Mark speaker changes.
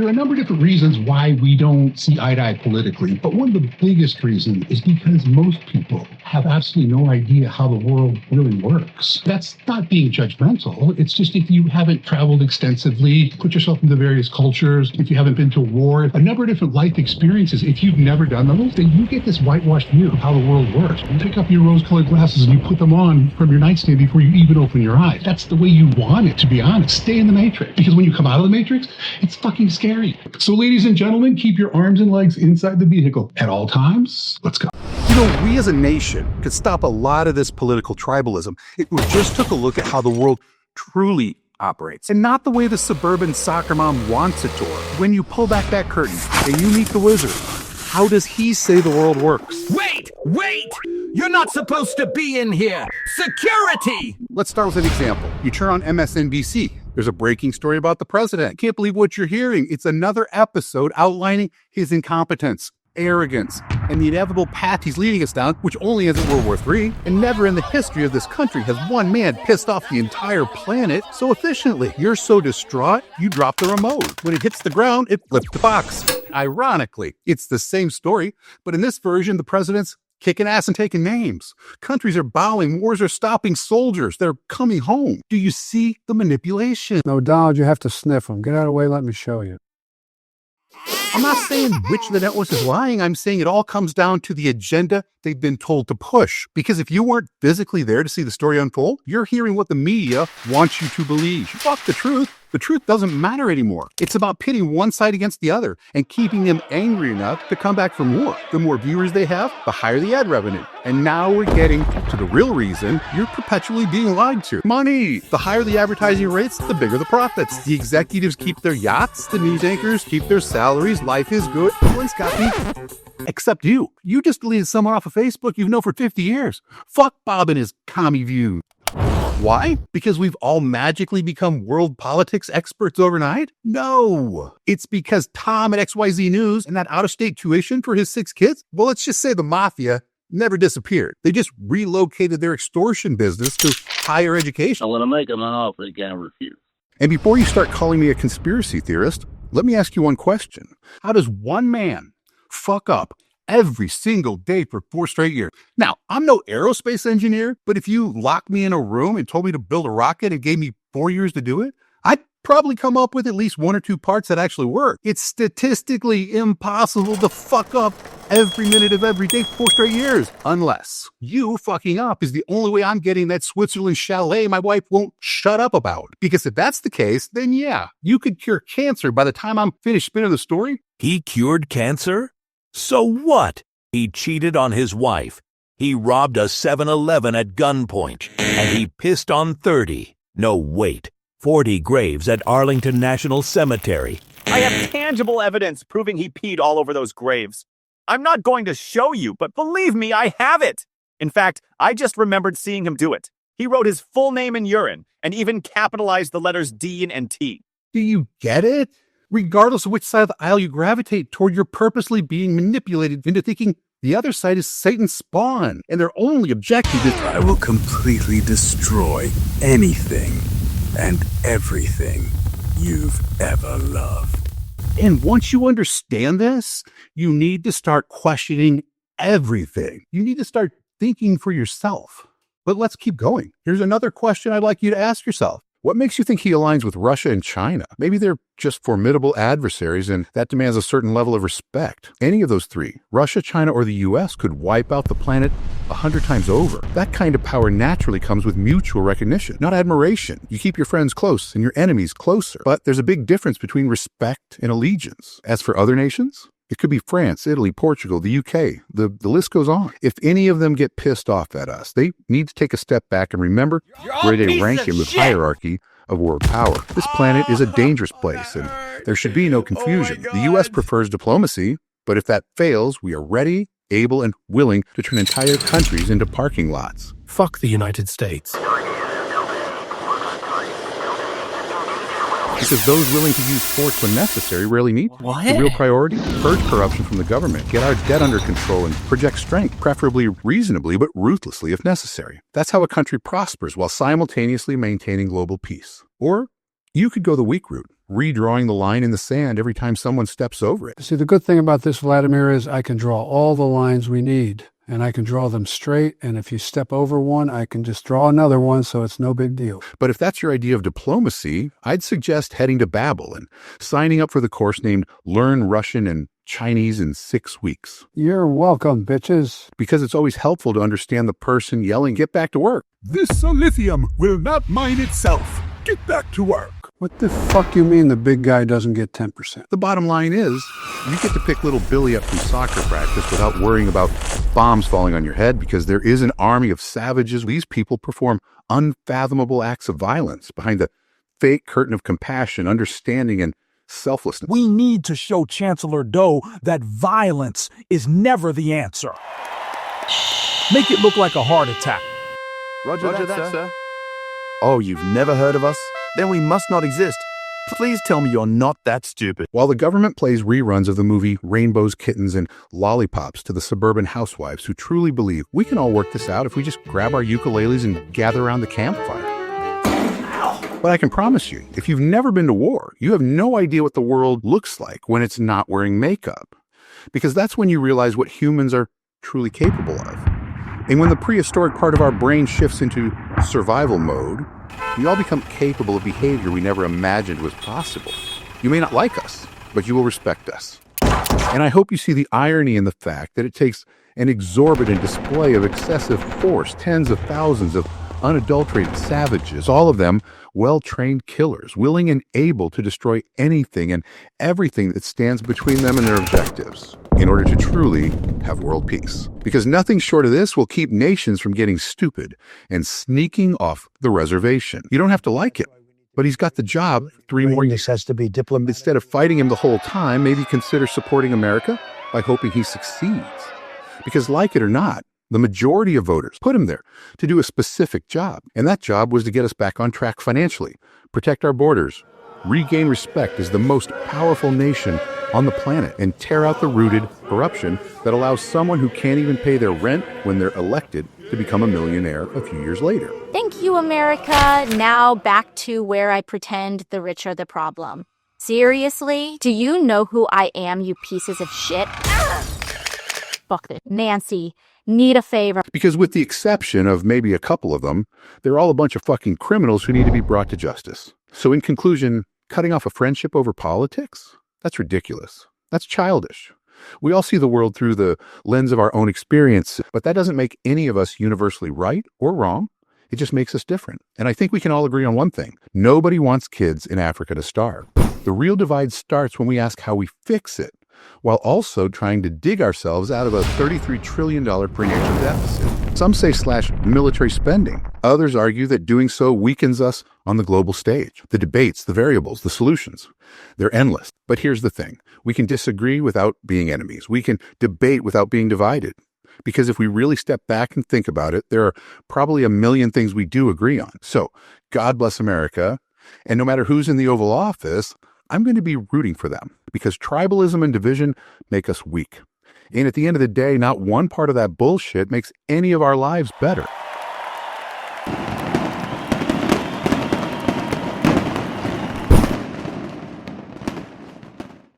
Speaker 1: There are a number of different reasons why we don't see eye to eye politically, but one of the biggest reasons is because most people have absolutely no idea how the world really works. That's not being judgmental. It's just if you haven't traveled extensively, put yourself into various cultures, if you haven't been to war, a number of different life experiences, if you've never done those, then you get this whitewashed view of how the world works. You pick up your rose-colored glasses and you put them on from your nightstand before you even open your eyes. That's the way you want it, to be honest. Stay in the Matrix. Because when you come out of the Matrix, it's fucking scary. So ladies and gentlemen, keep your arms and legs inside the vehicle at all times. Let's go.
Speaker 2: You know, we as a nation could stop a lot of this political tribalism if we just took a look at how the world truly operates, and not the way the suburban soccer mom wants it to work. When you pull back that curtain and you meet the wizard, how does he say the world works?
Speaker 3: Wait! You're not supposed to be in here! Security!
Speaker 2: Let's start with an example. You turn on MSNBC. There's a breaking story about the president. Can't believe what you're hearing. It's another episode outlining his incompetence, arrogance, and the inevitable path he's leading us down, which only ends in World War III. And never in the history of this country has one man pissed off the entire planet so efficiently. You're so distraught, you drop the remote. When it hits the ground, it flips the box. Ironically, it's the same story, but in this version, the president's kicking ass and taking names. Countries are bowing, wars are stopping, soldiers, they're coming home. Do you see the manipulation?
Speaker 4: No, Donald, you have to sniff them. Get out of the way, let me show you.
Speaker 2: I'm not saying which of the networks is lying. I'm saying it all comes down to the agenda they've been told to push. Because if you weren't physically there to see the story unfold, you're hearing what the media wants you to believe. Fuck the truth. The truth doesn't matter anymore. It's about pitting one side against the other and keeping them angry enough to come back for more. The more viewers they have, the higher the ad revenue. And now we're getting to the real reason you're perpetually being lied to. Money! The higher the advertising rates, the bigger the profits. The executives keep their yachts, the news anchors keep their salaries, life is good. Everyone's got the... Except you. You just deleted someone off of Facebook you've known for 50 years. Fuck Bob and his commie views. Why? Because we've all magically become world politics experts overnight? No. It's because Tom at XYZ News and that out-of-state tuition for his 6 kids, well, let's just say the mafia never disappeared. They just relocated their extortion business to higher education.
Speaker 5: I want to make him an offer he can't refuse.
Speaker 2: And before you start calling me a conspiracy theorist, let me ask you one question. How does one man fuck up every single day for 4 straight years? Now, I'm no aerospace engineer, but if you locked me in a room and told me to build a rocket and gave me 4 years to do it, I'd probably come up with at least 1 or 2 parts that actually work. It's statistically impossible to fuck up every minute of every day for 4 straight years. Unless you fucking up is the only way I'm getting that Switzerland chalet my wife won't shut up about. Because if that's the case, then yeah, you could cure cancer by the time I'm finished spinning the story.
Speaker 6: He cured cancer? So what? He cheated on his wife. He robbed a 7-Eleven at gunpoint. And he pissed on 30. No, wait. 40 graves at Arlington National Cemetery.
Speaker 7: I have tangible evidence proving he peed all over those graves. I'm not going to show you, but believe me, I have it. In fact, I just remembered seeing him do it. He wrote his full name in urine and even capitalized the letters D and T.
Speaker 2: Do you get it? Regardless of which side of the aisle you gravitate toward, you're purposely being manipulated into thinking the other side is Satan's spawn, and their only objective is...
Speaker 8: I will completely destroy anything and everything you've ever loved.
Speaker 2: And once you understand this, you need to start questioning everything. You need to start thinking for yourself. But let's keep going. Here's another question I'd like you to ask yourself. What makes you think he aligns with Russia and China? Maybe they're just formidable adversaries, and that demands a certain level of respect. Any of those 3, Russia, China, or the US, could wipe out the planet 100 times over. That kind of power naturally comes with mutual recognition, not admiration. You keep your friends close and your enemies closer. But there's a big difference between respect and allegiance. As for other nations, it could be France, Italy, Portugal, the UK. The list goes on. If any of them get pissed off at us, they need to take a step back and remember where they rank in the hierarchy of world power. This planet is a dangerous place, and there should be no confusion. The US prefers diplomacy, but if that fails, we are ready, able, and willing to turn entire countries into parking lots.
Speaker 9: Fuck the United States.
Speaker 2: Because those willing to use force when necessary rarely need to.
Speaker 9: What?
Speaker 2: The real priority? Purge corruption from the government, get our debt under control, and project strength, preferably reasonably but ruthlessly if necessary. That's how a country prospers while simultaneously maintaining global peace. Or you could go the weak route. redrawing the line in the sand every time someone steps over it.
Speaker 4: See, the good thing about this, Vladimir, is I can draw all the lines we need, and I can draw them straight, and if you step over one, I can just draw another one, so it's no big deal.
Speaker 2: But if that's your idea of diplomacy, I'd suggest heading to Babel and signing up for the course named Learn Russian and Chinese in 6 weeks.
Speaker 4: You're welcome, bitches.
Speaker 2: Because it's always helpful to understand the person yelling, "Get back to work."
Speaker 9: This silithium will not mine itself. Get back to work.
Speaker 4: What the fuck you mean the big guy doesn't get 10%?
Speaker 2: The bottom line is, you get to pick little Billy up from soccer practice without worrying about bombs falling on your head, because there is an army of savages. These people perform unfathomable acts of violence behind the fake curtain of compassion, understanding, and selflessness.
Speaker 9: We need to show Chancellor Doe that violence is never the answer. Make it look like a heart attack.
Speaker 10: Roger that, sir. Oh, you've never heard of us? Then we must not exist. Please tell me you're not that stupid.
Speaker 2: While the government plays reruns of the movie Rainbows, Kittens, and Lollipops to the suburban housewives who truly believe we can all work this out if we just grab our ukuleles and gather around the campfire. But I can promise you, if you've never been to war, you have no idea what the world looks like when it's not wearing makeup. Because that's when you realize what humans are truly capable of. And when the prehistoric part of our brain shifts into survival mode, we all become capable of behavior we never imagined was possible. You may not like us, but you will respect us. And I hope you see the irony in the fact that it takes an exorbitant display of excessive force, tens of thousands of unadulterated savages, all of them well-trained killers, willing and able to destroy anything and everything that stands between them and their objectives, in order to truly have world peace. Because nothing short of this will keep nations from getting stupid and sneaking off the reservation. You don't have to like it, but he's got the job 3 more years.
Speaker 11: This has to be diplomatic.
Speaker 2: Instead of fighting him the whole time, maybe consider supporting America by hoping he succeeds. Because like it or not, the majority of voters put him there to do a specific job. And that job was to get us back on track financially, protect our borders, regain respect as the most powerful nation on the planet, and tear out the rooted corruption that allows someone who can't even pay their rent when they're elected to become a millionaire a few years later.
Speaker 12: Thank you, America. Now back to where I pretend the rich are the problem. Seriously? Do you know who I am, you pieces of shit? Fuck this. Nancy, need a favor.
Speaker 2: Because with the exception of maybe a couple of them, they're all a bunch of fucking criminals who need to be brought to justice. So in conclusion, cutting off a friendship over politics? That's ridiculous. That's childish. We all see the world through the lens of our own experience, but that doesn't make any of us universally right or wrong. It just makes us different. And I think we can all agree on one thing. Nobody wants kids in Africa to starve. The real divide starts when we ask how we fix it, while also trying to dig ourselves out of a $33 trillion prenatal deficit. Some say slash military spending. Others argue that doing so weakens us on the global stage. The debates, the variables, the solutions, they're endless. But here's the thing. We can disagree without being enemies. We can debate without being divided. Because if we really step back and think about it, there are probably a million things we do agree on. So God bless America. And no matter who's in the Oval Office, I'm going to be rooting for them, because tribalism and division make us weak. And at the end of the day, not one part of that bullshit makes any of our lives better.